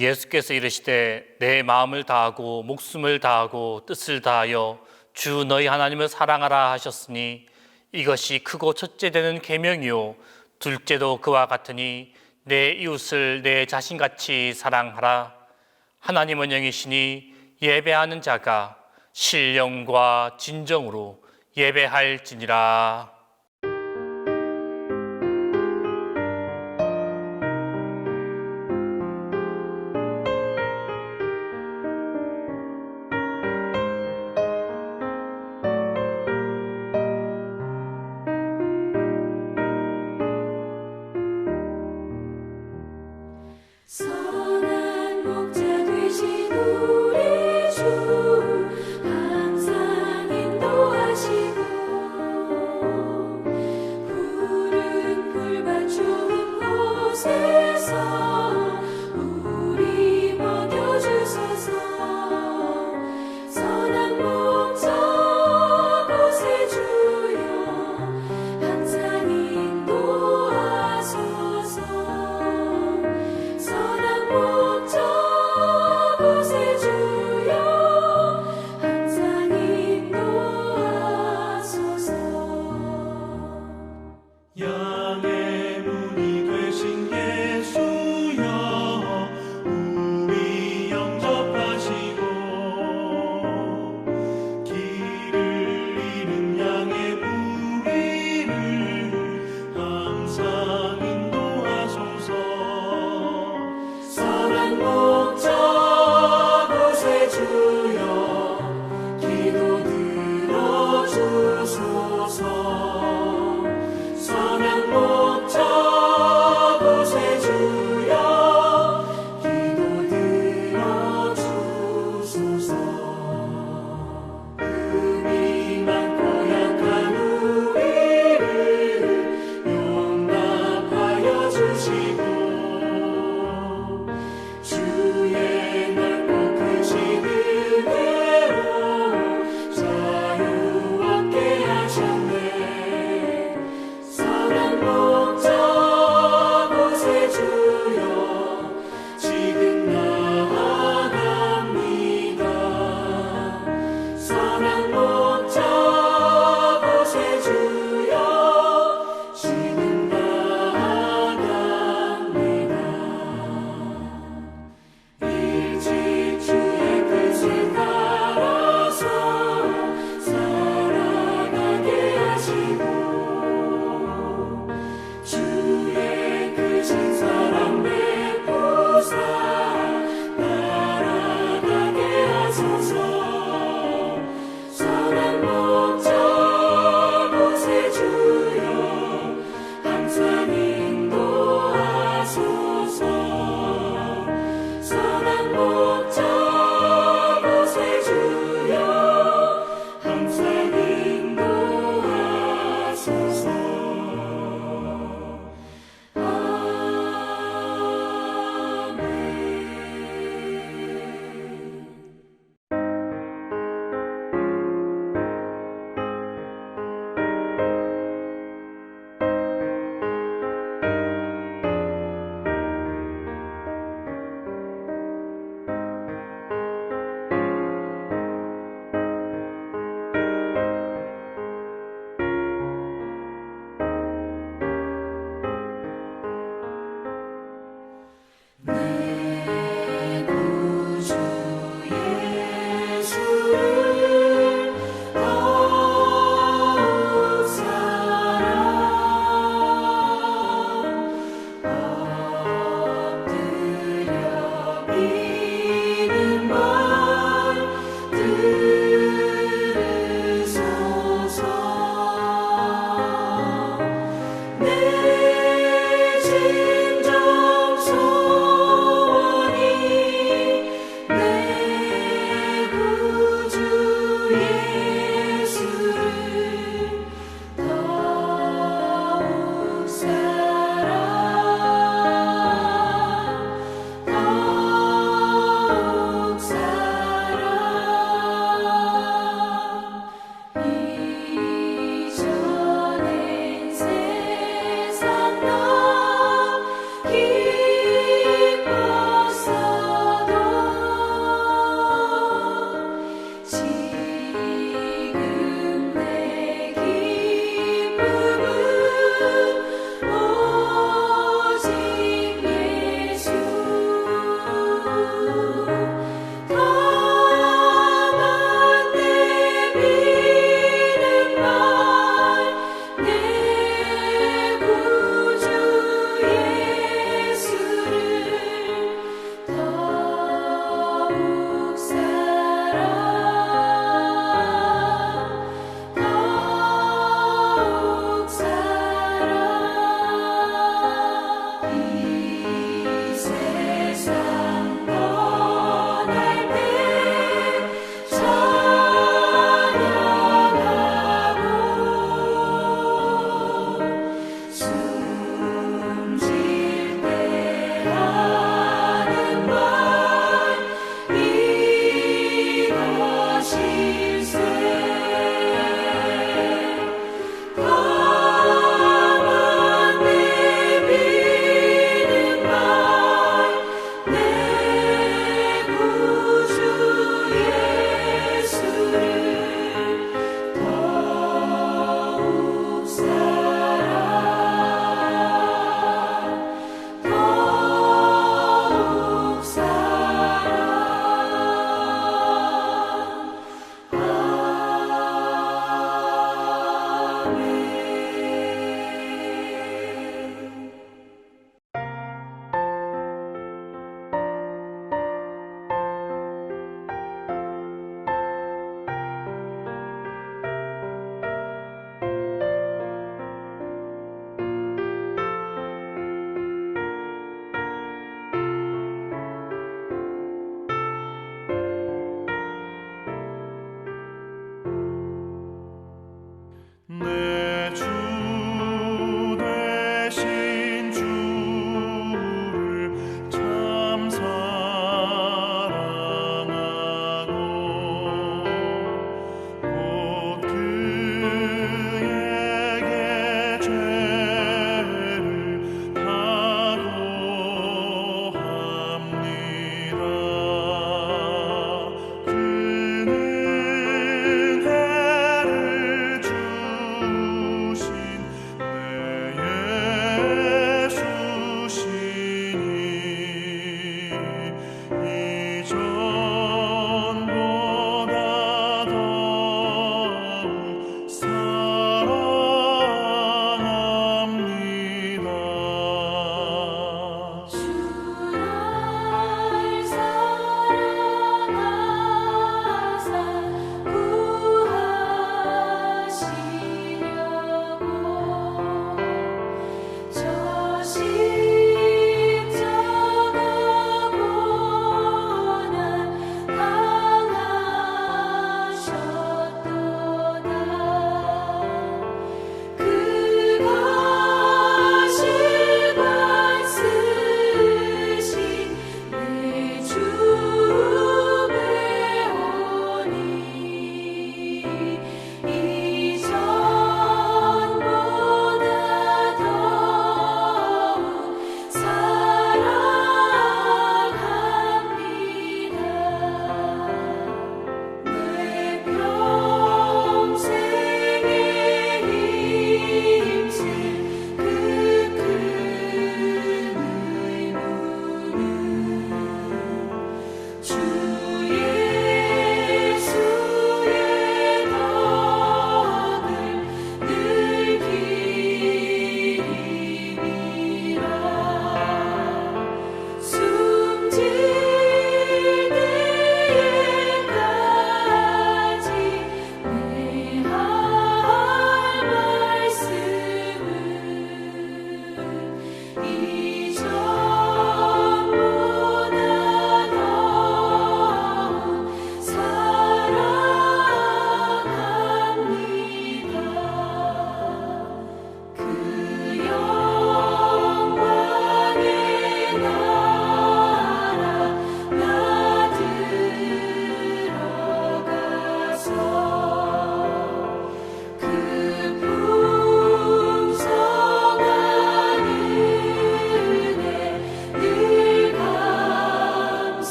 예수께서 이르시되 내 마음을 다하고 목숨을 다하고 뜻을 다하여 주 너희 하나님을 사랑하라 하셨으니 이것이 크고 첫째 되는 계명이요 둘째도 그와 같으니 내 이웃을 내 자신같이 사랑하라. 하나님은 영이시니 예배하는 자가 신령과 진정으로 예배할지니라. 선한 목자 되신 우리 주 항상 인도하시고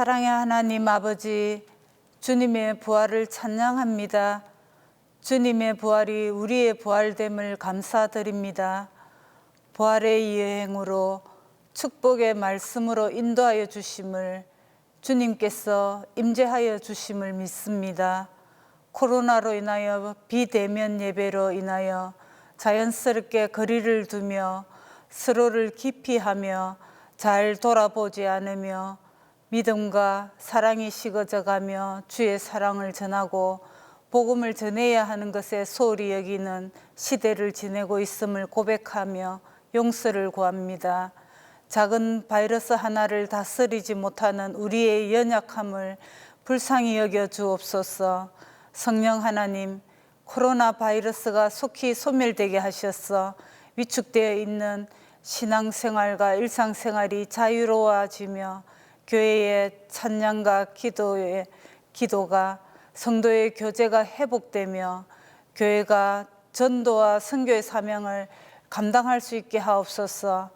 사랑의 하나님 아버지, 주님의 부활을 찬양합니다. 주님의 부활이 우리의 부활됨을 감사드립니다. 부활의 여행으로 축복의 말씀으로 인도하여 주심을 주님께서 임재하여 주심을 믿습니다. 코로나로 인하여 비대면 예배로 인하여 자연스럽게 거리를 두며 서로를 깊이 하며 잘 돌아보지 않으며 믿음과 사랑이 식어져가며 주의 사랑을 전하고 복음을 전해야 하는 것에 소홀히 여기는 시대를 지내고 있음을 고백하며 용서를 구합니다. 작은 바이러스 하나를 다스리지 못하는 우리의 연약함을 불쌍히 여겨 주옵소서. 성령 하나님, 코로나 바이러스가 속히 소멸되게 하셔서 위축되어 있는 신앙생활과 일상생활이 자유로워지며 교회의 찬양과 기도가 성도의 교제가 회복되며 교회가 전도와 선교의 사명을 감당할 수 있게 하옵소서.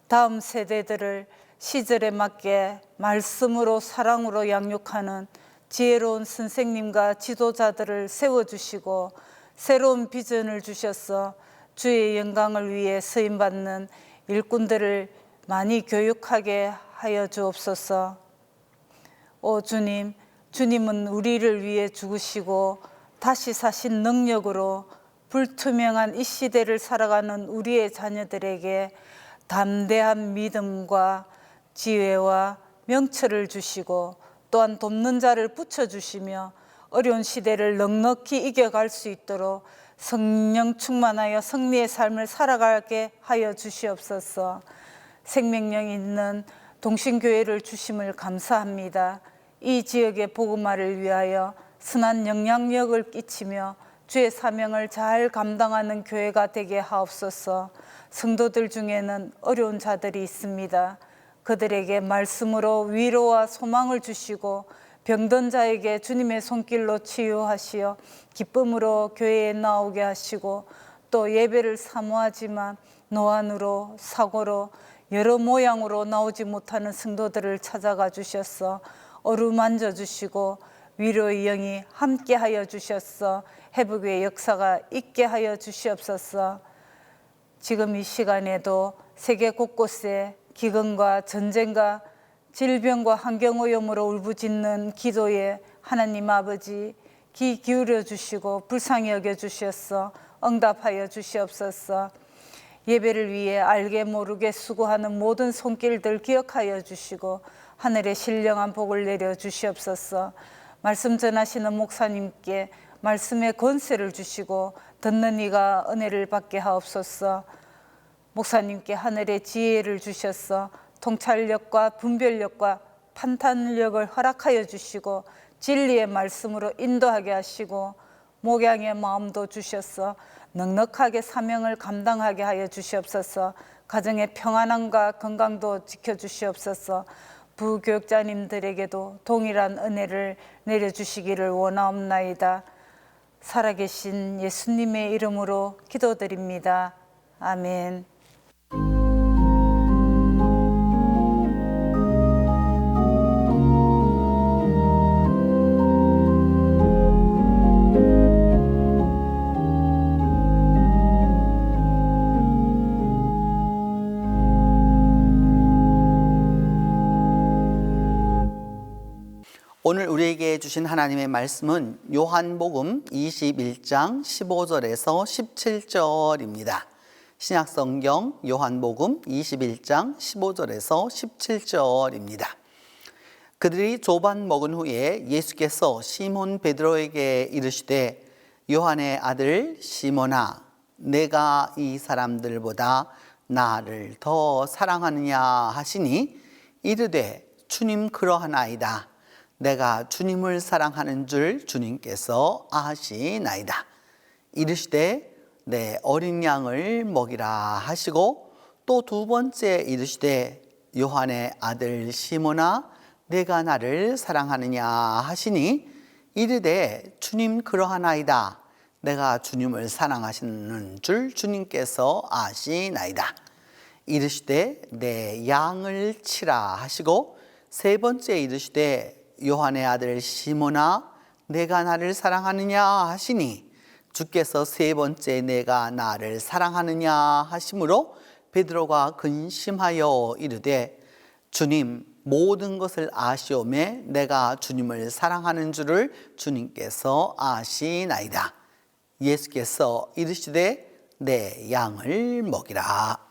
다음 세대들을 시절에 맞게 말씀으로 사랑으로 양육하는 지혜로운 선생님과 지도자들을 세워주시고 새로운 비전을 주셔서 주의 영광을 위해 쓰임받는 일꾼들을 많이 교육하게 하여 주옵소서. 오 주님, 주님은 우리를 위해 죽으시고 다시 사신 능력으로 불투명한 이 시대를 살아가는 우리의 자녀들에게 담대한 믿음과 지혜와 명철을 주시고 또한 돕는 자를 붙여주시며 어려운 시대를 넉넉히 이겨갈 수 있도록 성령 충만하여 승리의 삶을 살아가게 하여 주시옵소서. 생명력 있는 동신교회를 주심을 감사합니다. 이 지역의 복음화를 위하여 선한 영향력을 끼치며 주의 사명을 잘 감당하는 교회가 되게 하옵소서. 성도들 중에는 어려운 자들이 있습니다. 그들에게 말씀으로 위로와 소망을 주시고 병든 자에게 주님의 손길로 치유하시어 기쁨으로 교회에 나오게 하시고 또 예배를 사모하지만 노안으로 사고로 여러 모양으로 나오지 못하는 성도들을 찾아가 주셔서 어루만져 주시고 위로의 영이 함께하여 주셔서 회복의 역사가 있게 하여 주시옵소서. 지금 이 시간에도 세계 곳곳에 기근과 전쟁과 질병과 환경오염으로 울부짖는 기도에 하나님 아버지 귀 기울여 주시고 불쌍히 여겨 주셔서 응답하여 주시옵소서. 예배를 위해 알게 모르게 수고하는 모든 손길들 기억하여 주시고 하늘의 신령한 복을 내려 주시옵소서. 말씀 전하시는 목사님께 말씀의 권세를 주시고 듣는 이가 은혜를 받게 하옵소서. 목사님께 하늘의 지혜를 주셔서 통찰력과 분별력과 판단력을 허락하여 주시고 진리의 말씀으로 인도하게 하시고 목양의 마음도 주셔서 넉넉하게 사명을 감당하게 하여 주시옵소서. 가정의 평안함과 건강도 지켜주시옵소서. 부교육자님들에게도 동일한 은혜를 내려주시기를 원하옵나이다. 살아계신 예수님의 이름으로 기도드립니다. 아멘. 오늘 우리에게 주신 하나님의 말씀은 요한복음 21장 15절에서 17절입니다. 신약성경 요한복음 21장 15절에서 17절입니다. 그들이 조반 먹은 후에 예수께서 시몬 베드로에게 이르시되 요한의 아들 시몬아 내가 이 사람들보다 나를 더 사랑하느냐 하시니 이르되 주님 그러하나이다. 내가 주님을 사랑하는 줄 주님께서 아시나이다. 이르시되 내 어린 양을 먹이라 하시고 또 두 번째 이르시되 요한의 아들 시몬아 내가 나를 사랑하느냐 하시니 이르되 주님 그러하나이다. 내가 주님을 사랑하시는 줄 주님께서 아시나이다. 이르시되 내 양을 치라 하시고 세 번째 이르시되 요한의 아들 시몬아 내가 나를 사랑하느냐 하시니 주께서 세 번째 내가 나를 사랑하느냐 하심으로 베드로가 근심하여 이르되 주님 모든 것을 아시오매 내가 주님을 사랑하는 줄을 주님께서 아시나이다. 예수께서 이르시되 내 양을 먹이라.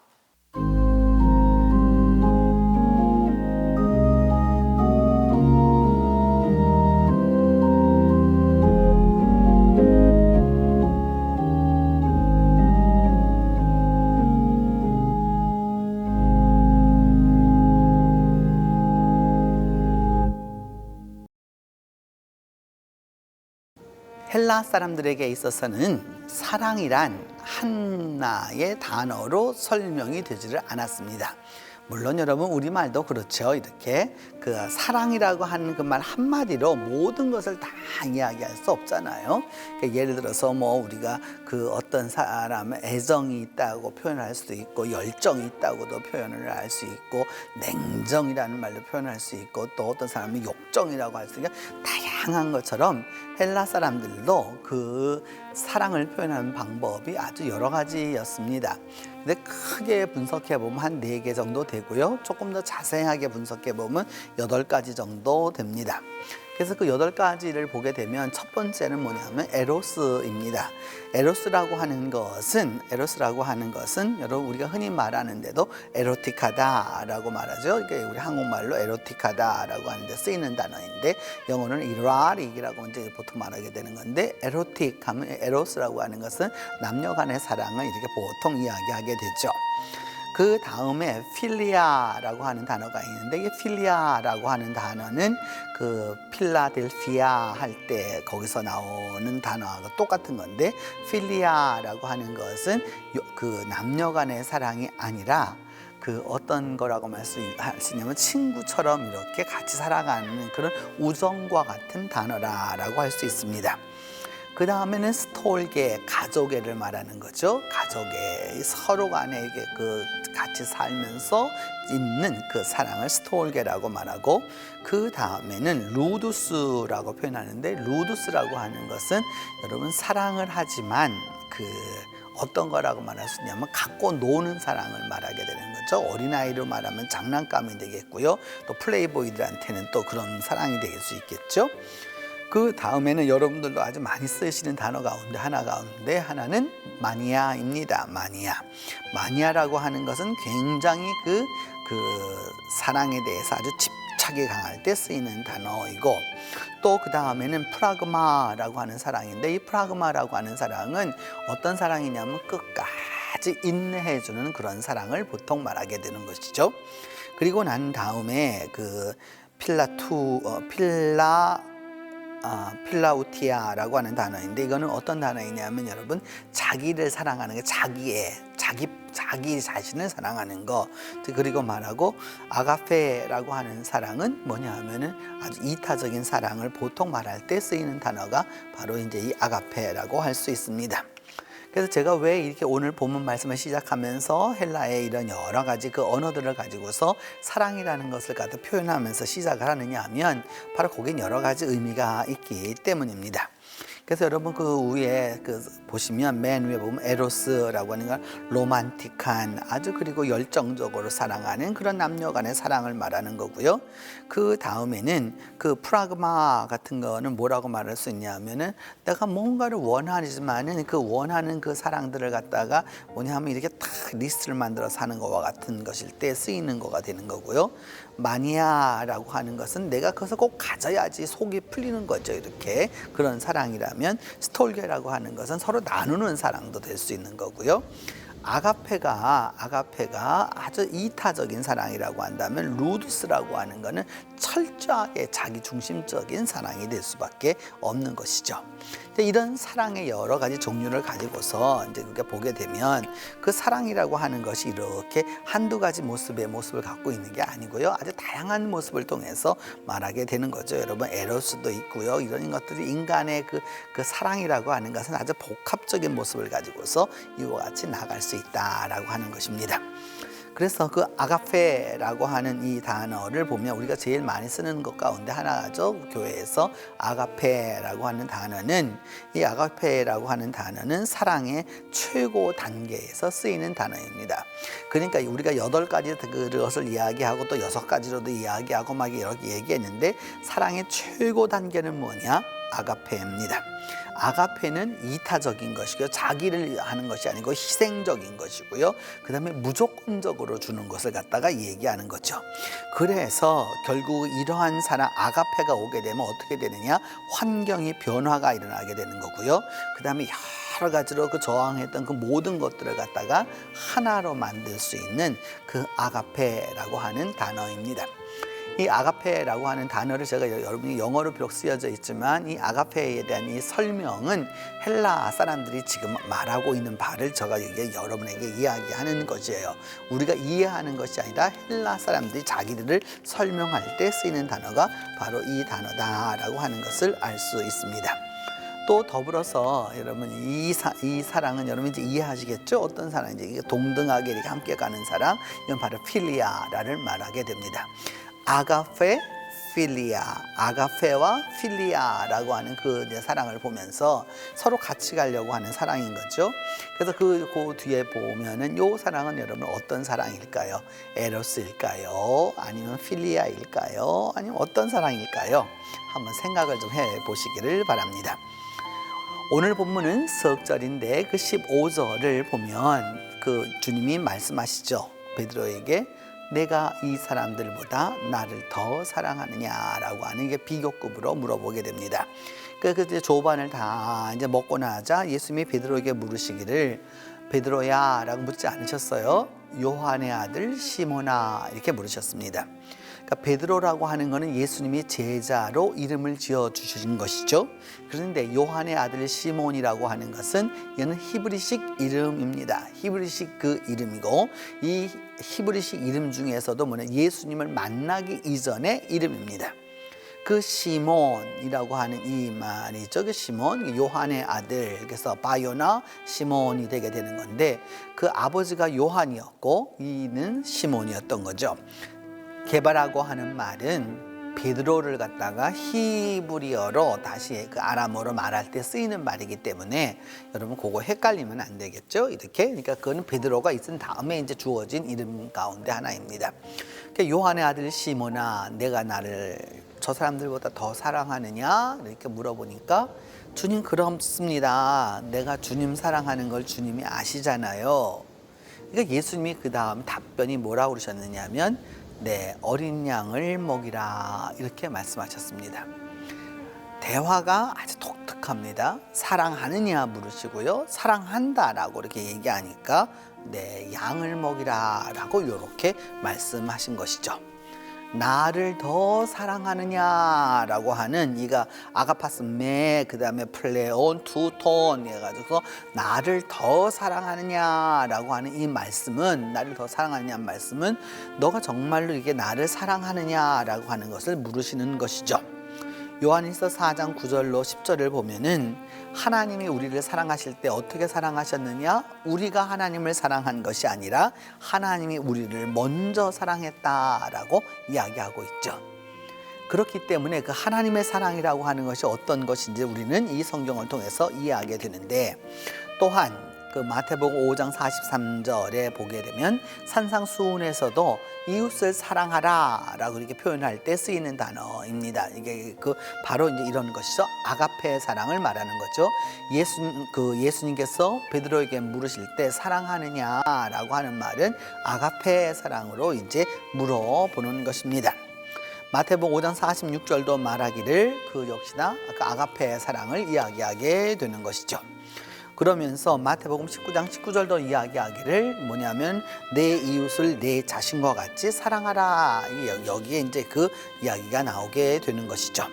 헬라 사람들에게 있어서는 사랑이란 하나의 단어로 설명이 되지를 않았습니다. 물론 여러분 우리말도 그렇죠. 이렇게 그 사랑이라고 하는 그 말 한마디로 모든 것을 다 이야기할 수 없잖아요. 그러니까 예를 들어서 뭐 우리가 그 어떤 사람의 애정이 있다고 표현할 수도 있고 열정이 있다고도 표현을 할 수 있고 냉정이라는 말로 표현할 수 있고 또 어떤 사람이 욕정이라고 할 수 있고 다양한 것처럼 헬라 사람들도 그 사랑을 표현하는 방법이 아주 여러 가지였습니다. 근데 크게 분석해 보면 한 4개 정도 되고요. 조금 더 자세하게 분석해 보면 8가지 정도 됩니다. 그래서 그 8가지를 보게 되면 첫 번째는 뭐냐면 에로스입니다. 에로스라고 하는 것은 여러분 우리가 흔히 말하는데도 에로틱하다라고 말하죠. 이게 우리 한국말로 에로틱하다라고 하는데 쓰이는 단어인데 영어는 이라릭이라고 이제 보통 말하게 되는 건데 에로틱 하면 에로스라고 하는 것은 남녀 간의 사랑을 이렇게 보통 이야기하게 되죠. 그 다음에 필리아라고 하는 단어가 있는데 이 필리아라고 하는 단어는 그 필라델피아 할 때 거기서 나오는 단어하고 똑같은 건데 필리아라고 하는 것은 그 남녀 간의 사랑이 아니라 그 어떤 거라고 할 수 있냐면 친구처럼 이렇게 같이 살아가는 그런 우정과 같은 단어라고 할 수 있습니다. 그 다음에는 스톨게, 가족애를 말하는 거죠. 가족애, 서로 간에 이게 그 같이 살면서 있는 그 사랑을 스톨게라고 말하고, 그 다음에는 루두스라고 표현하는데, 루두스라고 하는 것은 여러분 사랑을 하지만 그 어떤 거라고 말할 수 있냐면 갖고 노는 사랑을 말하게 되는 거죠. 어린아이로 말하면 장난감이 되겠고요. 또 플레이보이들한테는 또 그런 사랑이 될 수 있겠죠. 그 다음에는 여러분들도 아주 많이 쓰시는 단어 가운데 하나는 마니아입니다. 마니아라고 하는 것은 굉장히 그 사랑에 대해서 아주 집착이 강할 때 쓰이는 단어이고, 또 그 다음에는 프라그마라고 하는 사랑인데, 이 프라그마라고 하는 사랑은 어떤 사랑이냐면 끝까지 인내해주는 그런 사랑을 보통 말하게 되는 것이죠. 그리고 난 다음에 그 필라우티아라고 하는 단어인데, 이거는 어떤 단어이냐면 여러분 자기를 사랑하는 게 자기 자신을 사랑하는 거. 그리고 말하고 아가페라고 하는 사랑은 뭐냐 하면은 아주 이타적인 사랑을 보통 말할 때 쓰이는 단어가 바로 이제 이 아가페라고 할 수 있습니다. 그래서 제가 왜 이렇게 오늘 본문 말씀을 시작하면서 헬라의 이런 여러 가지 그 언어들을 가지고서 사랑이라는 것을 갖다 표현하면서 시작을 하느냐 하면 바로 거긴 여러 가지 의미가 있기 때문입니다. 그래서 여러분 그 위에 보시면 맨 위에 보면 에로스라고 하는 건 로만틱한 아주 그리고 열정적으로 사랑하는 그런 남녀 간의 사랑을 말하는 거고요. 그 다음에는 그 프라그마 같은 거는 뭐라고 말할 수 있냐면은 내가 뭔가를 원하지만은 그 원하는 그 사랑들을 갖다가 뭐냐 하면 이렇게 딱 리스트를 만들어서 하는 것과 같은 것일 때 쓰이는 거가 되는 거고요. 마니아라고 하는 것은 내가 그것을 꼭 가져야지 속이 풀리는 거죠. 이렇게 그런 사랑이라면, 스톨게라고 하는 것은 서로 나누는 사랑도 될 수 있는 거고요. 아가페가 아주 이타적인 사랑이라고 한다면, 루두스라고 하는 것은 철저하게 자기 중심적인 사랑이 될 수밖에 없는 것이죠. 이런 사랑의 여러 가지 종류를 가지고서 이제 우리가 보게 되면 그 사랑이라고 하는 것이 이렇게 한두 가지 모습을 갖고 있는 게 아니고요. 아주 다양한 모습을 통해서 말하게 되는 거죠. 여러분 에로스도 있고요. 이런 것들이 인간의 그 사랑이라고 하는 것은 아주 복합적인 모습을 가지고서 이와 같이 나갈 수 있다라고 하는 것입니다. 그래서 그 아가페라고 하는 이 단어를 보면 우리가 제일 많이 쓰는 것 가운데 하나죠. 교회에서 아가페라고 하는 단어는, 이 아가페라고 하는 단어는 사랑의 최고 단계에서 쓰이는 단어입니다. 그러니까 우리가 8가지 그것을 이야기하고 또 6가지로도 이야기하고 막 이렇게 얘기했는데, 사랑의 최고 단계는 뭐냐? 아가페입니다. 아가페는 이타적인 것이고요, 자기를 하는 것이 아니고 희생적인 것이고요, 그 다음에 무조건적으로 주는 것을 갖다가 얘기하는 거죠. 그래서 결국 이러한 사랑 아가페가 오게 되면 어떻게 되느냐, 환경이 변화가 일어나게 되는 거고요, 그 다음에 여러 가지로 그 저항했던 그 모든 것들을 갖다가 하나로 만들 수 있는 그 아가페라고 하는 단어입니다. 이 아가페라고 하는 단어를 제가 여러분이 영어로 비록 쓰여져 있지만, 이 아가페에 대한 이 설명은 헬라 사람들이 지금 말하고 있는 바를 제가 여러분에게 이야기하는 것이에요. 우리가 이해하는 것이 아니라 헬라 사람들이 자기들을 설명할 때 쓰이는 단어가 바로 이 단어다라고 하는 것을 알 수 있습니다. 또 더불어서 여러분 이 사랑은 여러분 이제 이해하시겠죠? 어떤 사랑인지. 이게 동등하게 이렇게 함께 가는 사랑, 이건 바로 필리아를 말하게 됩니다. 아가페, 필리아, 아가페와 필리아라고 하는 그 사랑을 보면서 서로 같이 가려고 하는 사랑인 거죠. 그래서 그 뒤에 보면은 요 사랑은 여러분 어떤 사랑일까요? 에로스일까요? 아니면 필리아일까요? 아니면 어떤 사랑일까요? 한번 생각을 좀 해보시기를 바랍니다. 오늘 본문은 석절인데 그 15절을 보면 그 주님이 말씀하시죠. 베드로에게 내가 이 사람들보다 나를 더 사랑하느냐라고 하는 이게 비교급으로 물어보게 됩니다. 그 조반을 다 이제 먹고 나자 예수님이 베드로에게 물으시기를 베드로야라고 묻지 않으셨어요. 요한의 아들 시몬아 이렇게 물으셨습니다. 그러니까 베드로라고 하는 것은 예수님이 제자로 이름을 지어 주신 것이죠. 그런데 요한의 아들 시몬이라고 하는 것은 얘는 히브리식 이름입니다. 히브리식 그 이름이고, 이 히브리식 이름 중에서도 뭐냐, 예수님을 만나기 이전의 이름입니다. 그 시몬이라고 하는 이 말이죠. 그 시몬, 요한의 아들, 그래서 바요나 시몬이 되게 되는 건데, 그 아버지가 요한이었고 이는 시몬이었던 거죠. 게바라고 하는 말은 베드로를 갖다가 히브리어로 다시 그 아람어로 말할 때 쓰이는 말이기 때문에 여러분 그거 헷갈리면 안 되겠죠. 이렇게, 그러니까 그거는 베드로가 있은 다음에 이제 주어진 이름 가운데 하나입니다. 그러니까 요한의 아들 시몬아, 내가 나를 저 사람들보다 더 사랑하느냐 이렇게 물어보니까, 주님 그렇습니다. 내가 주님 사랑하는 걸 주님이 아시잖아요. 그러니까 예수님이 그 다음 답변이 뭐라고 그러셨느냐면, 네, 어린 양을 먹이라 이렇게 말씀하셨습니다. 대화가 아주 독특합니다. 사랑하느냐 물으시고요, 사랑한다라고 이렇게 얘기하니까 네, 양을 먹이라라고 이렇게 말씀하신 것이죠. 나를 더 사랑하느냐라고 하는 이가 아가파스 메, 그 다음에 플레온, 투톤 해가지고 나를 더 사랑하느냐라고 하는 이 말씀은, 나를 더 사랑하느냐 말씀은 너가 정말로 이게 나를 사랑하느냐라고 하는 것을 물으시는 것이죠. 요한일서 4장 9절로 10절을 보면은 하나님이 우리를 사랑하실 때 어떻게 사랑하셨느냐? 우리가 하나님을 사랑한 것이 아니라 하나님이 우리를 먼저 사랑했다라고 이야기하고 있죠. 그렇기 때문에 그 하나님의 사랑이라고 하는 것이 어떤 것인지 우리는 이 성경을 통해서 이해하게 되는데, 또한 그 마태복음 5장 43절에 보게 되면 산상수훈에서도 이웃을 사랑하라라고 이렇게 표현할 때 쓰이는 단어입니다. 이게 그 바로 이제 이런 것이죠. 아가페 사랑을 말하는 거죠. 예수님께서 베드로에게 물으실 때 사랑하느냐라고 하는 말은 아가페 사랑으로 이제 물어보는 것입니다. 마태복음 5장 46절도 말하기를 그 역시나 아가페 사랑을 이야기하게 되는 것이죠. 그러면서 마태복음 19장 19절도 이야기하기를 뭐냐면 내 이웃을 내 자신과 같이 사랑하라, 여기에 이제 그 이야기가 나오게 되는 것이죠.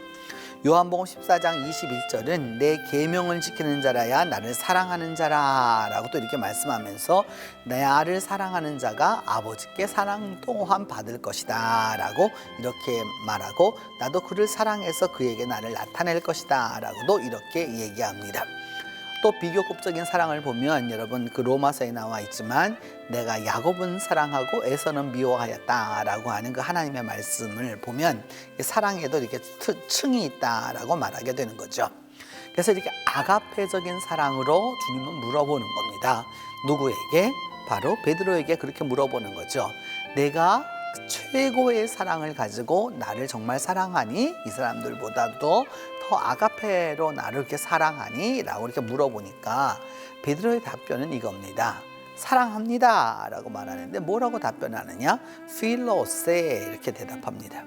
요한복음 14장 21절은 내 계명을 지키는 자라야 나를 사랑하는 자라라고 또 이렇게 말씀하면서 나를 사랑하는 자가 아버지께 사랑 또한 받을 것이다 라고 이렇게 말하고, 나도 그를 사랑해서 그에게 나를 나타낼 것이다 라고도 이렇게 얘기합니다. 또 비교급적인 사랑을 보면 여러분 그 로마서에 나와 있지만 내가 야곱은 사랑하고 에서는 미워하였다라고 하는 그 하나님의 말씀을 보면 사랑에도 이렇게 층이 있다라고 말하게 되는 거죠. 그래서 이렇게 아가페적인 사랑으로 주님은 물어보는 겁니다. 누구에게? 바로 베드로에게 그렇게 물어보는 거죠. 내가 최고의 사랑을 가지고 나를 정말 사랑하니? 이 사람들보다도 더 아가페로 나를 이렇게 사랑하니? 라고 이렇게 물어보니까 베드로의 답변은 이겁니다. 사랑합니다 라고 말하는데 뭐라고 답변하느냐? 필로세 이렇게 대답합니다.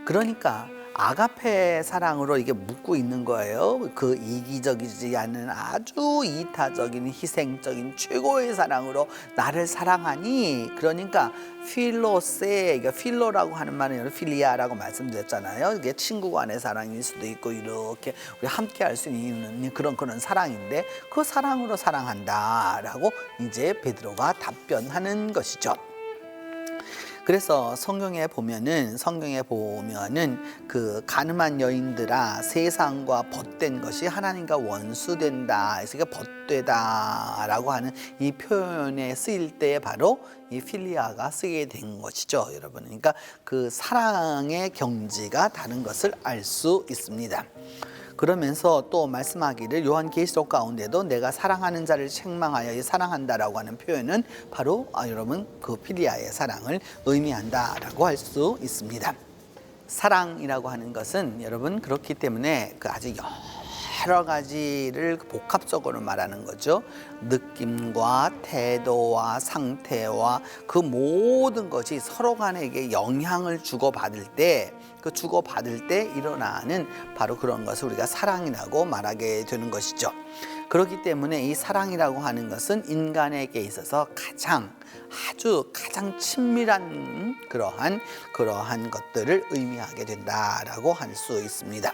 그러니까 아가페 사랑으로 이게 묻고 있는 거예요. 그 이기적이지 않은 아주 이타적인 희생적인 최고의 사랑으로 나를 사랑하니. 그러니까 필로세, 그러니까 필로라고 하는 말은 필리아라고 말씀드렸잖아요. 이게 친구 간의 사랑일 수도 있고 이렇게 우리 함께 할 수 있는 그런 사랑인데 그 사랑으로 사랑한다라고 이제 베드로가 답변하는 것이죠. 그래서 성경에 보면은 그 가늠한 여인들아 세상과 벗된 것이 하나님과 원수된다. 그래서 벗되다라고 하는 이 표현에 쓰일 때 바로 이 필리아가 쓰게 된 것이죠, 여러분. 그러니까 그 사랑의 경지가 다른 것을 알 수 있습니다. 그러면서 또 말씀하기를 요한계시록 가운데도 내가 사랑하는 자를 책망하여 사랑한다라고 하는 표현은 바로 여러분 그 필리아의 사랑을 의미한다라고 할 수 있습니다. 사랑이라고 하는 것은 여러분 그렇기 때문에 그 아주 여러 가지를 복합적으로 말하는 거죠. 느낌과 태도와 상태와 그 모든 것이 서로 간에게 영향을 주고받을 때 그 주고받을 때 일어나는 바로 그런 것을 우리가 사랑이라고 말하게 되는 것이죠. 그렇기 때문에 이 사랑이라고 하는 것은 인간에게 있어서 가장 친밀한 그러한 것들을 의미하게 된다라고 할 수 있습니다.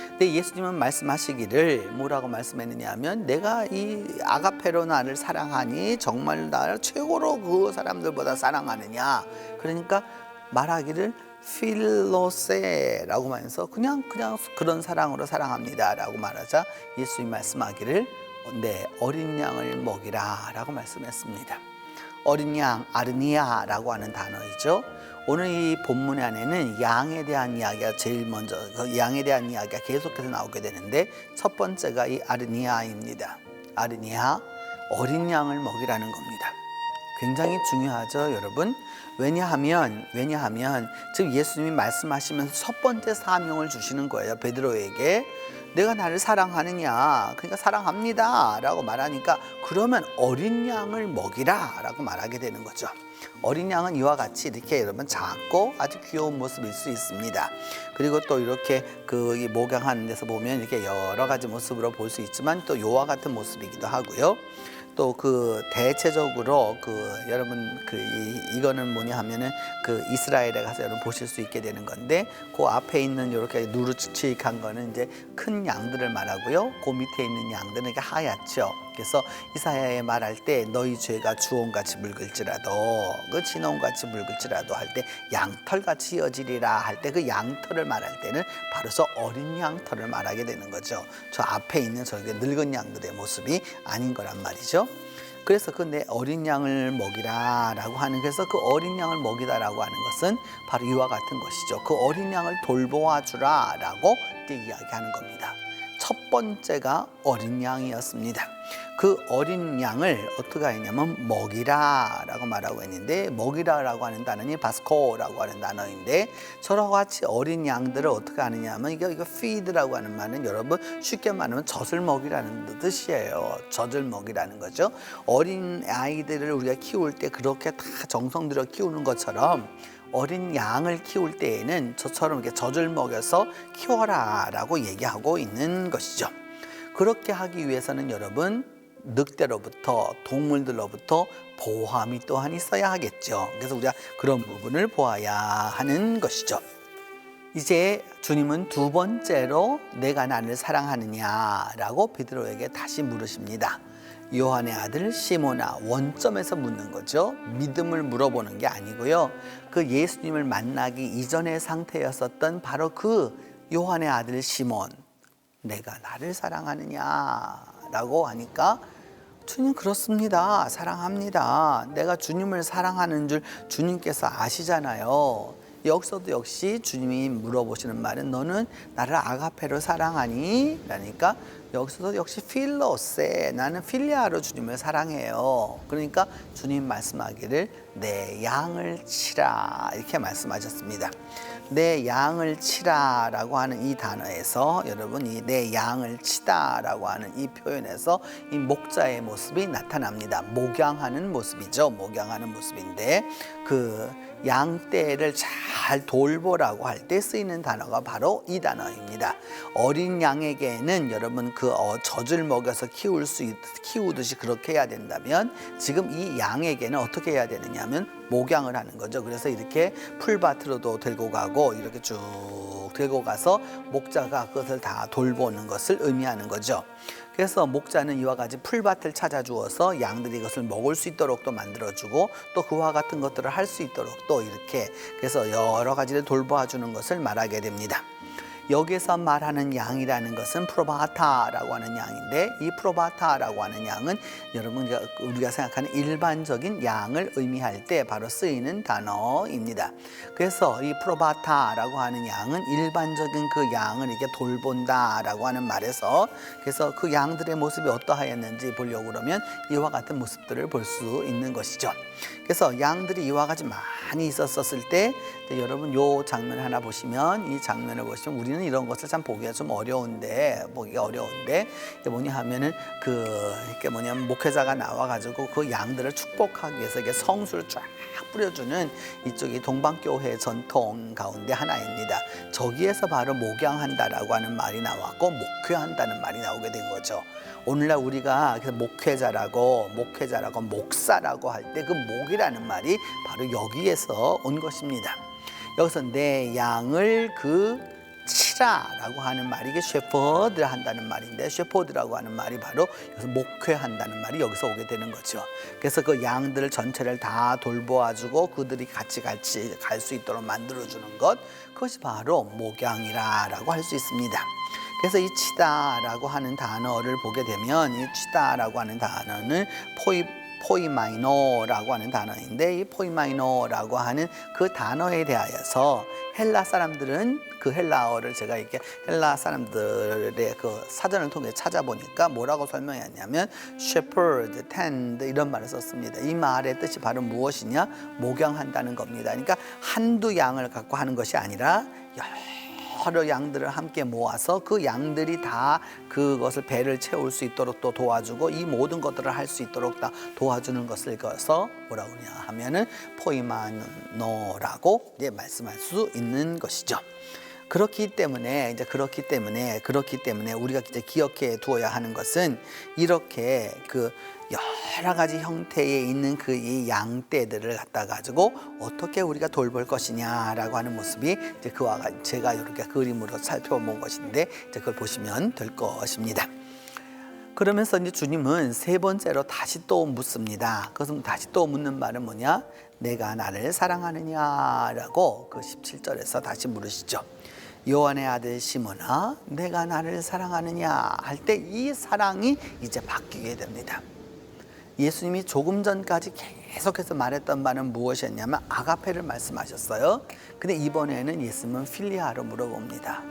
근데 예수님은 말씀하시기를 뭐라고 말씀했느냐 하면 내가 이 아가페로 나를 사랑하니 정말 나를 최고로 그 사람들보다 사랑하느냐. 그러니까 말하기를 필로세라고 말해서 그냥 그런 사랑으로 사랑합니다라고 말하자 예수님 말씀하기를 어린 양을 먹이라 라고 말씀했습니다. 어린 양, 아르니아라고 하는 단어이죠. 오늘 이 본문 안에는 양에 대한 이야기가 제일 먼저 양에 대한 이야기가 계속해서 나오게 되는데 첫 번째가 이 아르니아입니다. 아르니아, 어린 양을 먹이라는 겁니다. 굉장히 중요하죠, 여러분. 왜냐하면 지금 예수님이 말씀하시면서 첫 번째 사명을 주시는 거예요. 베드로에게 내가 나를 사랑하느냐, 그러니까 사랑합니다 라고 말하니까 그러면 어린 양을 먹이라 라고 말하게 되는 거죠. 어린 양은 이와 같이 이렇게 여러분 작고 아주 귀여운 모습일 수 있습니다. 그리고 또 이렇게 그 목양하는 데서 보면 이렇게 여러 가지 모습으로 볼 수 있지만 또 요와 같은 모습이기도 하고요. 또 그 대체적으로 여러분 이거는 뭐냐 하면은 그 이스라엘에 가서 여러분 보실 수 있게 되는 건데 그 앞에 있는 이렇게 누르치익한 거는 이제 큰 양들을 말하고요. 그 밑에 있는 양들은 이렇게 하얗죠. 그래서 이사야에 말할 때 너희 죄가 주홍같이 묽을지라도 그 진홍같이 묽을지라도 할 때 양털같이 여지리라 할 때 그 양털을 말할 때는 바로 저 어린 양털을 말하게 되는 거죠. 저 앞에 있는 저게 늙은 양들의 모습이 아닌 거란 말이죠. 그래서 그 내 어린 양을 먹이라 라고 하는 그래서 그 어린 양을 먹이다라고 하는 것은 바로 이와 같은 것이죠. 그 어린 양을 돌보아 주라 라고 이야기하는 겁니다. 첫 번째가 어린 양이었습니다. 그 어린 양을 어떻게 하냐면 먹이라 라고 말하고 있는데 먹이라 라고 하는 단어는 바스코라고 하는 단어인데 저와 같이 어린 양들을 어떻게 하느냐 하면 이거 feed라고 하는 말은 여러분 쉽게 말하면 젖을 먹이라는 뜻이에요. 젖을 먹이라는 거죠. 어린 아이들을 우리가 키울 때 그렇게 다 정성 들여 키우는 것처럼 어린 양을 키울 때에는 저처럼 이렇게 젖을 먹여서 키워라 라고 얘기하고 있는 것이죠. 그렇게 하기 위해서는 여러분 늑대로부터 동물들로부터 보호함이 또한 있어야 하겠죠. 그래서 우리가 그런 부분을 보아야 하는 것이죠. 이제 주님은 두 번째로 내가 나를 사랑하느냐라고 베드로에게 다시 물으십니다. 요한의 아들 시몬아, 원점에서 묻는 거죠. 믿음을 물어보는 게 아니고요. 그 예수님을 만나기 이전의 상태였었던 바로 그 요한의 아들 시몬, 내가 나를 사랑하느냐라고 하니까 주님 그렇습니다. 사랑합니다. 내가 주님을 사랑하는 줄 주님께서 아시잖아요. 여기서도 역시 주님이 물어보시는 말은 너는 나를 아가페로 사랑하니? 라니까 여기서도 역시 필로세, 나는 필리아로 주님을 사랑해요. 그러니까 주님 말씀하기를 내 양을 치라 이렇게 말씀하셨습니다. 내 양을 치라라고 하는 이 단어에서 여러분 이 내 양을 치다라고 하는 이 표현에서 이 목자의 모습이 나타납니다. 목양하는 모습이죠. 목양하는 모습인데 그 양떼를 잘 돌보라고 할 때 쓰이는 단어가 바로 이 단어입니다. 어린 양에게는 여러분 그 젖을 먹여서 키우듯이 그렇게 해야 된다면 지금 이 양에게는 어떻게 해야 되느냐 하면 목양을 하는 거죠. 그래서 이렇게 풀밭으로도 들고 가고 이렇게 쭉 들고 가서 목자가 그것을 다 돌보는 것을 의미하는 거죠. 그래서 목자는 이와 같이 풀밭을 찾아주어서 양들이 이것을 먹을 수 있도록 또 만들어주고 또 그와 같은 것들을 할 수 있도록 또 이렇게 그래서 여러 가지를 돌봐주는 것을 말하게 됩니다. 여기서 말하는 양이라는 것은 프로바타라고 하는 양인데 이 프로바타라고 하는 양은 여러분 우리가 생각하는 일반적인 양을 의미할 때 바로 쓰이는 단어입니다. 그래서 이 프로바타라고 하는 양은 일반적인 그 양을 이렇게 돌본다라고 하는 말에서 그래서 그 양들의 모습이 어떠하였는지 보려고 그러면 이와 같은 모습들을 볼 수 있는 것이죠. 그래서 양들이 이와 같이 많이 있었을 때 여러분 요 장면 하나 보시면 이 장면을 보시면 우리는 이런 것을 참 보기가 좀 보기가 어려운데 이게 뭐냐 하면은 이게 뭐냐면 목회자가 나와가지고 그 양들을 축복하기 위해서 이게 성수를 쫙 뿌려주는 이쪽이 동방교회 전통 가운데 하나입니다. 저기에서 바로 목양한다라고 하는 말이 나왔고 목회한다는 말이 나오게 된 거죠. 오늘날 우리가 목회자라고 목사라고 할 때 그 목이라는 말이 바로 여기에서 온 것입니다. 여기서 내 양을 치라라고 하는 말이 이게 셰퍼드 한다는 말인데 셰퍼드라고 하는 말이 바로 여기서 목회한다는 말이 여기서 오게 되는 거죠. 그래서 그 양들 전체를 다 돌보아주고 그들이 같이 갈 수 있도록 만들어주는 것 그것이 바로 목양이라고 할 수 있습니다. 그래서 이 치다라고 하는 단어를 보게 되면 이 치다라고 하는 단어는 포이마이노라고 하는 단어인데 이 포이마이노라고 하는 그 단어에 대하여서 헬라 사람들은 그 헬라어를 제가 이렇게 헬라 사람들의 그 사전을 통해 찾아보니까 뭐라고 설명했냐면 shepherd, tend 이런 말을 썼습니다. 이 말의 뜻이 바로 무엇이냐? 목양한다는 겁니다. 그러니까 한두 양을 갖고 하는 것이 아니라 여러 양들을 함께 모아서 그 양들이 다 그것을 배를 채울 수 있도록 또 도와주고 이 모든 것들을 할 수 있도록 다 도와주는 것을 그래서 뭐라고 하냐 하면은 포이마노라고 말씀할 수 있는 것이죠. 그렇기 때문에 우리가 이제 기억해 두어야 하는 것은 이렇게 여러 가지 형태에 있는 이 양떼들을 갖다 가지고 어떻게 우리가 돌볼 것이냐라고 하는 모습이 이제 그와 같이 제가 이렇게 그림으로 살펴본 것인데 이제 그걸 보시면 될 것입니다. 그러면서 이제 주님은 세 번째로 다시 또 묻습니다. 그것은 다시 또 묻는 말은 뭐냐? 내가 나를 사랑하느냐라고 그 17절에서 다시 물으시죠. 요한의 아들 시몬아, 내가 나를 사랑하느냐 할 때 이 사랑이 이제 바뀌게 됩니다. 예수님이 조금 전까지 계속해서 말했던 말은 무엇이었냐면 아가페를 말씀하셨어요. 근데 이번에는 예수님은 필리아로 물어봅니다.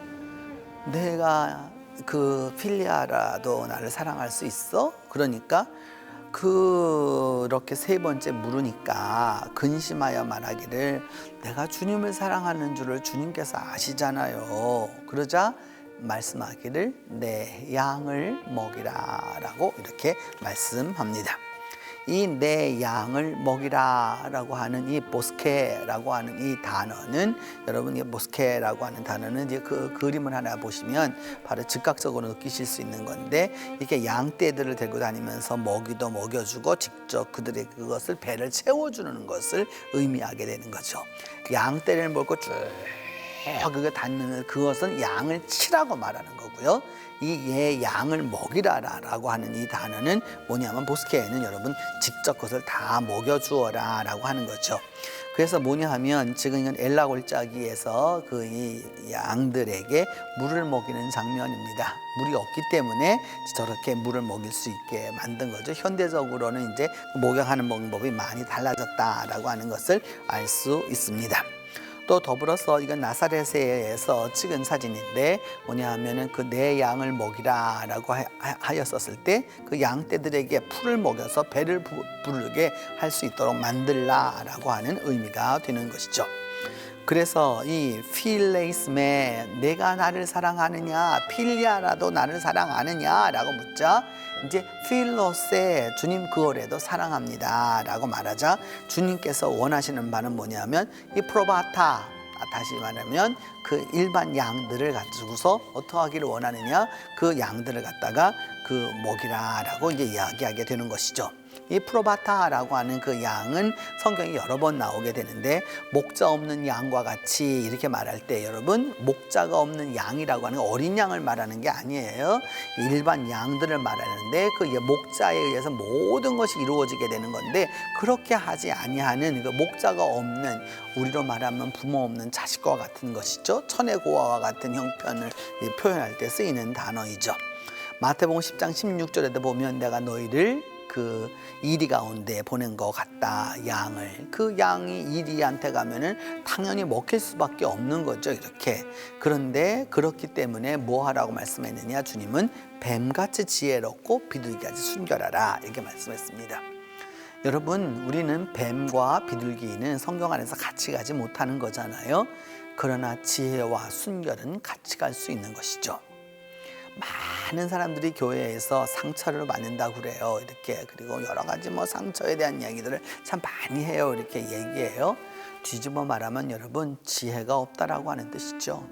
내가 필리아라도 나를 사랑할 수 있어? 그러니까 그렇게 세 번째 물으니까 근심하여 말하기를 내가 주님을 사랑하는 줄을 주님께서 아시잖아요. 그러자 말씀하기를 내 양을 먹이라라고 이렇게 말씀합니다. 이 내 양을 먹이라라고 하는 이 보스케라고 하는 이 단어는 여러분 이 보스케라고 하는 단어는 이제 그 그림을 하나 보시면 바로 즉각적으로 느끼실 수 있는 건데 이렇게 양떼들을 데리고 다니면서 먹이도 먹여주고 직접 그들의 그것을 배를 채워주는 것을 의미하게 되는 거죠. 양떼를 먹고 쭉 그게 닿는 그것은 양을 치라고 말하는 거고요. 이 양을 먹이라라고 하는 이 단어는 뭐냐면 보스케에는 여러분 직접 그것을 다 먹여주어라라고 하는 거죠. 그래서 뭐냐 하면 지금 이건 엘라 골짜기에서 그 이 양들에게 물을 먹이는 장면입니다. 물이 없기 때문에 저렇게 물을 먹일 수 있게 만든 거죠. 현대적으로는 이제 목욕하는 방법이 많이 달라졌다라고 하는 것을 알 수 있습니다. 또 더불어서 이건 나사렛에서 찍은 사진인데 뭐냐 하면은 그 내 양을 먹이라라고 하였었을 때 그 양떼들에게 풀을 먹여서 배를 부르게 할 수 있도록 만들라라고 하는 의미가 되는 것이죠. 그래서 이 필레이스메 내가 나를 사랑하느냐 필리아라도 나를 사랑하느냐라고 묻자 이제 필로세 주님 그거라도 사랑합니다라고 말하자 주님께서 원하시는 바는 뭐냐면 이 프로바타 다시 말하면 그 일반 양들을 가지고서 어떻게 하기를 원하느냐 그 양들을 갖다가 그 먹이라라고 이제 이야기하게 되는 것이죠. 이 프로바타라고 하는 그 양은 성경에 여러 번 나오게 되는데 목자 없는 양과 같이 이렇게 말할 때 여러분 목자가 없는 양이라고 하는 어린 양을 말하는 게 아니에요. 일반 양들을 말하는데 그 목자에 의해서 모든 것이 이루어지게 되는 건데 그렇게 하지 아니하는 그 목자가 없는 우리로 말하면 부모 없는 자식과 같은 것이죠. 천혜고아와 같은 형편을 표현할 때 쓰이는 단어이죠. 마태복음 10장 16절에도 보면 내가 너희를 그 이리 가운데 보낸 것 같다. 양을 그 양이 이리한테 가면은 당연히 먹힐 수밖에 없는 거죠. 이렇게 그런데 그렇기 때문에 뭐 하라고 말씀했느냐 주님은 뱀같이 지혜롭고 비둘기같이 순결하라 이렇게 말씀했습니다. 여러분 우리는 뱀과 비둘기는 성경 안에서 같이 가지 못하는 거잖아요. 그러나 지혜와 순결은 같이 갈 수 있는 것이죠. 많은 사람들이 교회에서 상처를 받는다고 그래요. 이렇게 그리고 여러 가지 뭐 상처에 대한 이야기들을 참 많이 해요. 이렇게 얘기해요. 뒤집어 말하면 여러분 지혜가 없다라고 하는 뜻이죠.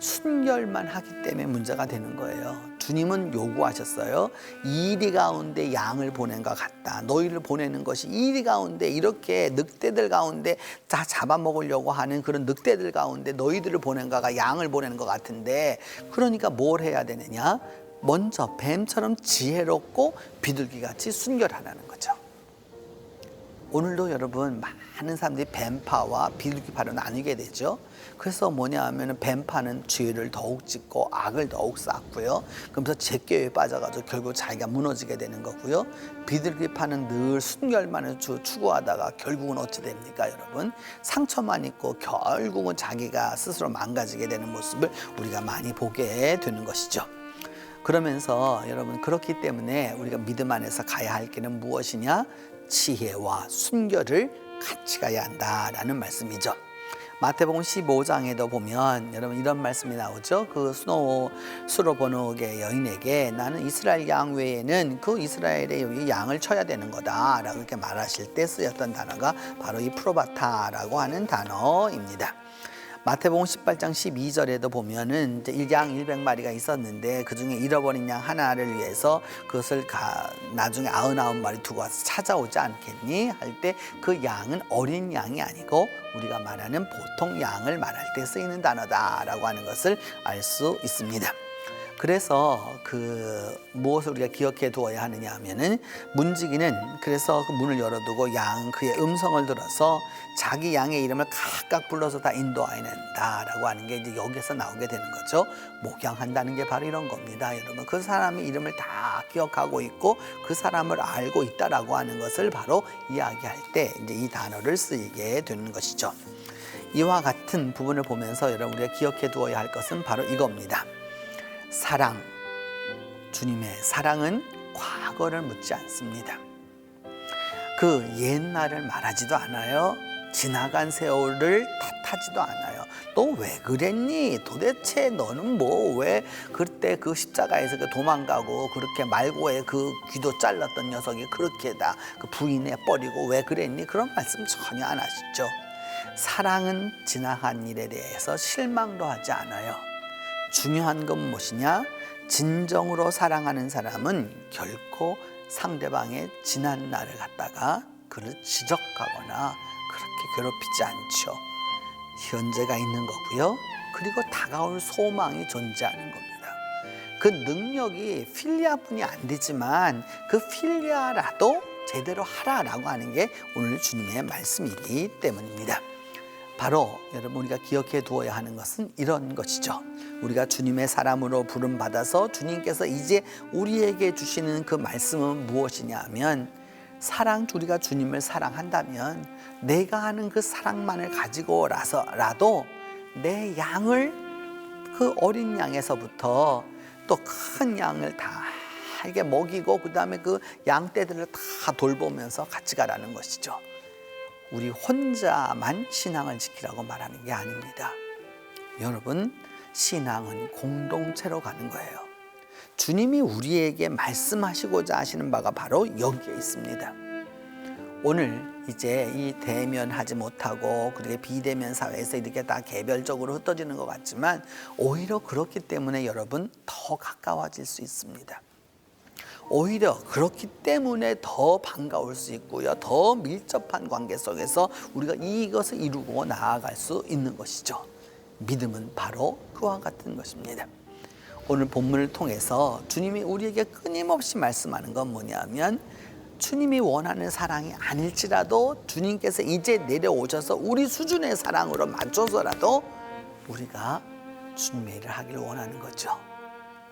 순결만 하기 때문에 문제가 되는 거예요. 주님은 요구하셨어요. 이리 가운데 양을 보낸 것 같다. 너희를 보내는 것이 이리 가운데 이렇게 늑대들 가운데 다 잡아먹으려고 하는 그런 늑대들 가운데 너희들을 보낸 거가 양을 보내는 것 같은데 그러니까 뭘 해야 되느냐? 먼저 뱀처럼 지혜롭고 비둘기같이 순결하라는 거죠. 오늘도 여러분 많은 사람들이 뱀파와 비둘기파로 나뉘게 되죠. 그래서 뭐냐 하면 뱀파는 죄를 더욱 짓고 악을 더욱 쌓고요. 그러면서 제껴에 빠져가지고 결국 자기가 무너지게 되는 거고요. 비둘기파는 늘 순결만을 추구하다가 결국은 어찌 됩니까 여러분? 상처만 있고 결국은 자기가 스스로 망가지게 되는 모습을 우리가 많이 보게 되는 것이죠. 그러면서 여러분 그렇기 때문에 우리가 믿음 안에서 가야 할 길은 무엇이냐? 지혜와 순결을 같이 가야 한다라는 말씀이죠. 마태복음 15장에도 보면 여러분 이런 말씀이 나오죠. 그 수로 번옥의 여인에게 나는 이스라엘 양 외에는 그 이스라엘의 여기 양을 쳐야 되는 거다 라고 이렇게 말하실 때 쓰였던 단어가 바로 이 프로바타라고 하는 단어입니다. 마태복음 18장 12절에도 보면은 이제 양 100마리가 있었는데 그 중에 잃어버린 양 하나를 위해서 그것을 나중에 99마리 두고 와서 찾아오지 않겠니? 할 때 그 양은 어린 양이 아니고 우리가 말하는 보통 양을 말할 때 쓰이는 단어다라고 하는 것을 알 수 있습니다. 그래서 무엇을 우리가 기억해 두어야 하느냐 하면은 문지기는 그래서 그 문을 열어두고 그의 음성을 들어서 자기 양의 이름을 각각 불러서 다 인도하여야 된다라고 하는 게 이제 여기서 나오게 되는 거죠. 목양한다는 게 바로 이런 겁니다. 여러분 그 사람의 이름을 다 기억하고 있고 그 사람을 알고 있다라고 하는 것을 바로 이야기할 때 이제 이 단어를 쓰이게 되는 것이죠. 이와 같은 부분을 보면서 여러분 우리가 기억해 두어야 할 것은 바로 이겁니다. 사랑, 주님의 사랑은 과거를 묻지 않습니다. 그 옛날을 말하지도 않아요. 지나간 세월을 탓하지도 않아요. 너 왜 그랬니? 도대체 너는 왜 그때 그 십자가에서 도망가고 그렇게 말고에 그 귀도 잘랐던 녀석이 그렇게 다 그 부인에 버리고 왜 그랬니? 그런 말씀 전혀 안 하시죠. 사랑은 지나간 일에 대해서 실망도 하지 않아요. 중요한 건 무엇이냐? 진정으로 사랑하는 사람은 결코 상대방의 지난 날을 갖다가 그를 지적하거나 그렇게 괴롭히지 않죠. 현재가 있는 거고요. 그리고 다가올 소망이 존재하는 겁니다. 그 능력이 필리아뿐이 안 되지만 그 필리아라도 제대로 하라라고 하는 게 오늘 주님의 말씀이기 때문입니다. 바로 여러분 우리가 기억해 두어야 하는 것은 이런 것이죠. 우리가 주님의 사람으로 부름 받아서 주님께서 이제 우리에게 주시는 그 말씀은 무엇이냐 하면, 우리가 주님을 사랑한다면 내가 하는 그 사랑만을 가지고라도 내 양을, 그 어린 양에서부터 또 큰 양을 다 이게 먹이고 그 다음에 그 양떼들을 다 돌보면서 같이 가라는 것이죠. 우리 혼자만 신앙을 지키라고 말하는 게 아닙니다. 여러분, 신앙은 공동체로 가는 거예요. 주님이 우리에게 말씀하시고자 하시는 바가 바로 여기에 있습니다. 오늘 이제 이 대면하지 못하고 그렇게 비대면 사회에서 이렇게 다 개별적으로 흩어지는 것 같지만, 오히려 그렇기 때문에 여러분 더 가까워질 수 있습니다. 오히려 그렇기 때문에 더 반가울 수 있고요, 더 밀접한 관계 속에서 우리가 이것을 이루고 나아갈 수 있는 것이죠. 믿음은 바로 그와 같은 것입니다. 오늘 본문을 통해서 주님이 우리에게 끊임없이 말씀하는 건 뭐냐면, 주님이 원하는 사랑이 아닐지라도 주님께서 이제 내려오셔서 우리 수준의 사랑으로 맞춰서라도 우리가 주님의 일을 하기를 원하는 거죠.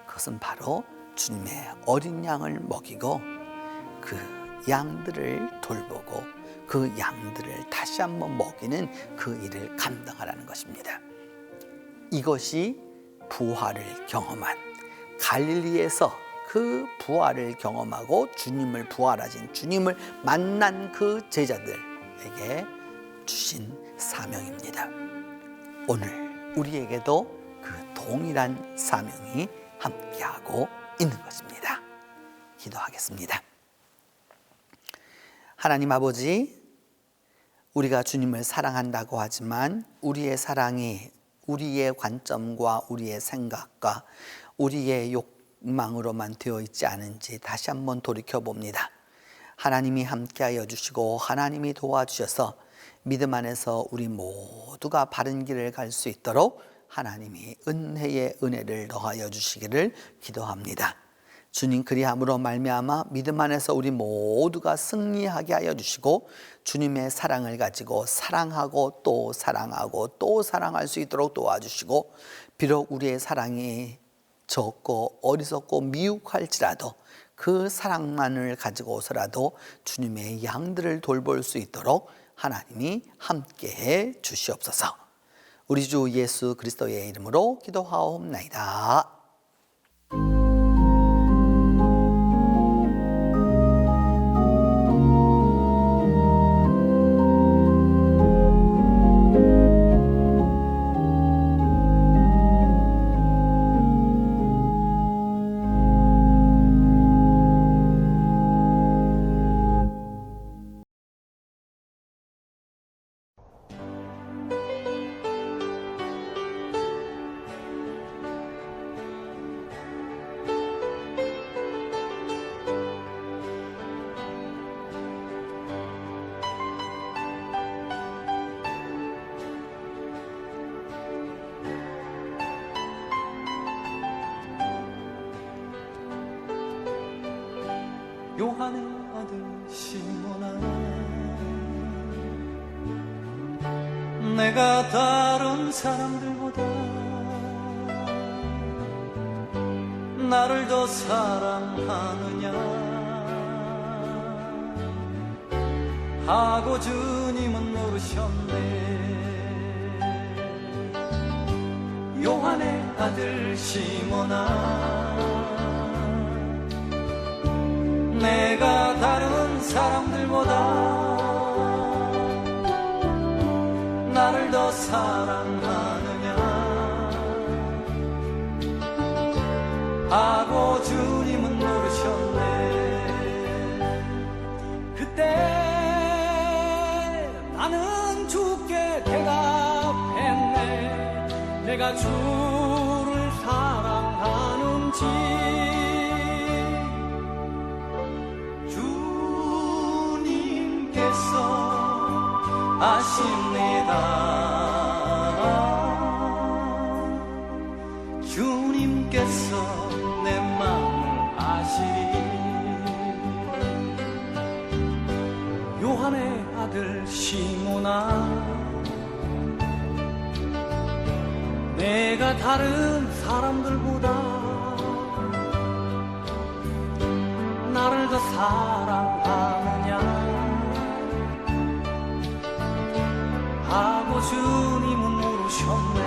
그것은 바로 주님의 어린 양을 먹이고 그 양들을 돌보고 그 양들을 다시 한번 먹이는 그 일을 감당하라는 것입니다. 이것이 부활을 경험한, 갈릴리에서 그 부활을 경험하고 주님을, 부활하신 주님을 만난 그 제자들에게 주신 사명입니다. 오늘 우리에게도 그 동일한 사명이 함께하고 있는 것입니다. 기도하겠습니다. 하나님 아버지, 우리가 주님을 사랑한다고 하지만 우리의 사랑이 우리의 관점과 우리의 생각과 우리의 욕망으로만 되어 있지 않은지 다시 한번 돌이켜봅니다. 하나님이 함께하여 주시고 하나님이 도와주셔서 믿음 안에서 우리 모두가 바른 길을 갈 수 있도록 하나님이 은혜의 은혜를 더하여 주시기를 기도합니다. 주님 그리함으로 말미암아 믿음 안에서 우리 모두가 승리하게 하여 주시고 주님의 사랑을 가지고 사랑하고 또 사랑하고 또 사랑할 수 있도록 도와주시고, 비록 우리의 사랑이 적고 어리석고 미혹할지라도 그 사랑만을 가지고서라도 주님의 양들을 돌볼 수 있도록 하나님이 함께해 주시옵소서. 우리 주 예수 그리스도의 이름으로 기도하옵나이다. 요한의 아들 시몬아, 내가 다른 사람들보다 나를 더 사랑하느냐 하고 주님은 물으셨네. 요한의 아들 시몬아, 내가 다른 사람들보다 나를 더 사랑하느냐 하고 주님은 물으셨네. 그때 나는 주께 대답했네. 내가 주를 사랑하는지 아십니다. 주님께서 내 마음을 아시리. 아내 아들 시므나 내가 다른 사람들보다 나를 더 사랑하느냐 하고 주님은 물으셨네.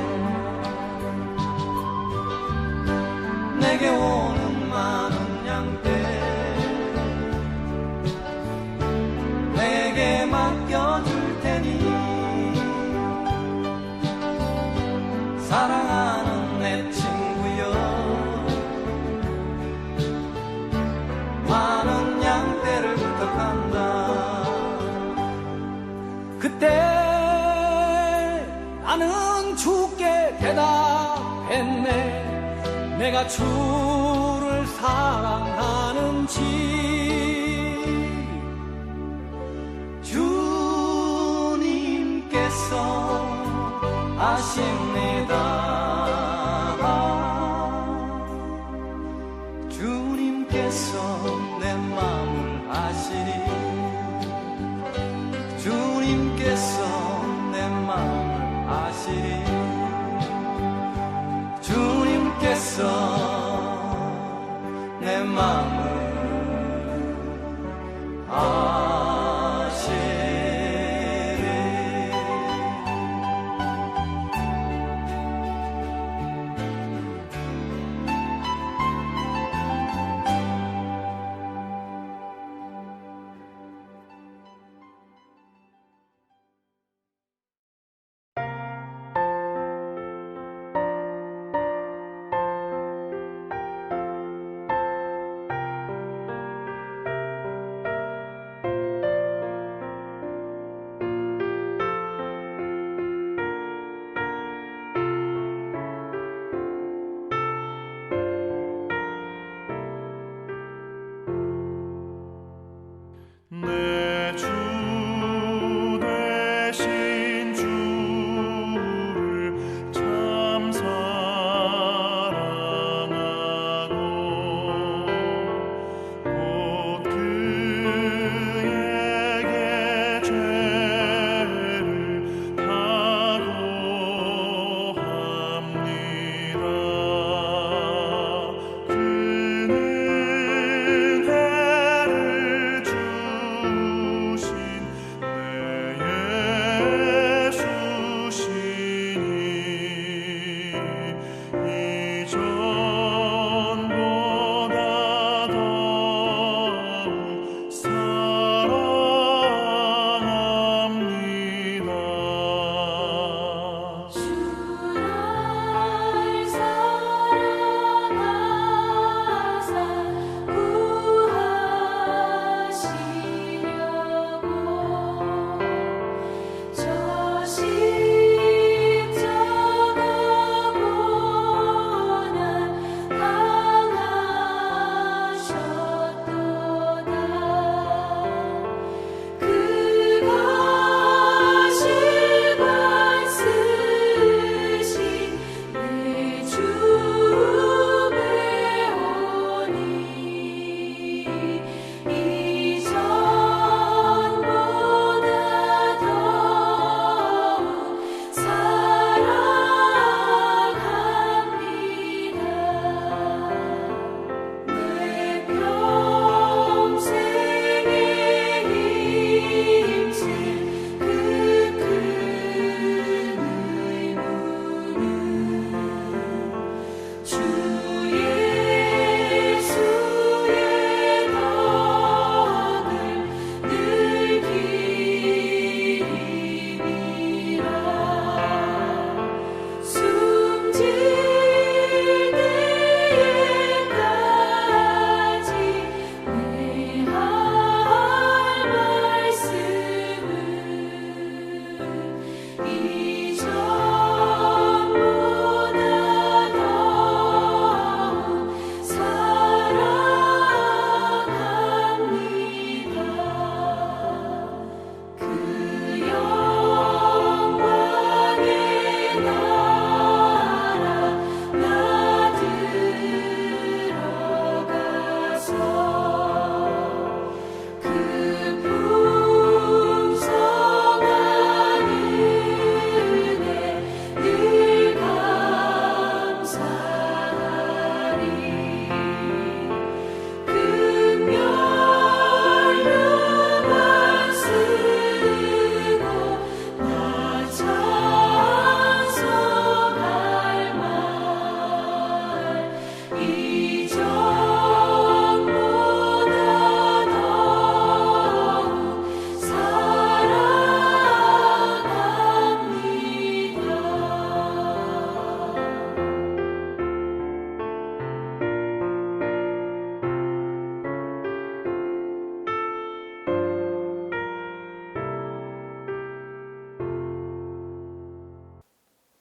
내게 오는 많은 양떼 내게 맡겨줄 테니 사랑하는 내 친구여 많은 양떼를 부탁한다. 그때 나는 주께 대답했네. 내가 주를 사랑하는지 주님께서 아십니다. 주님께서 내 마음을 아시리. 주님께서 내 마음을 아시리. 주님께서 내 마음을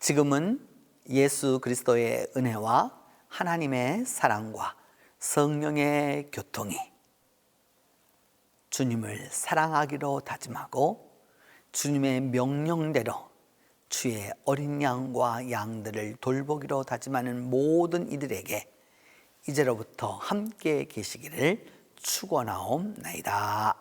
지금은 예수 그리스도의 은혜와 하나님의 사랑과 성령의 교통이 주님을 사랑하기로 다짐하고 주님의 명령대로 주의 어린 양과 양들을 돌보기로 다짐하는 모든 이들에게 이제로부터 함께 계시기를 축원하옵나이다.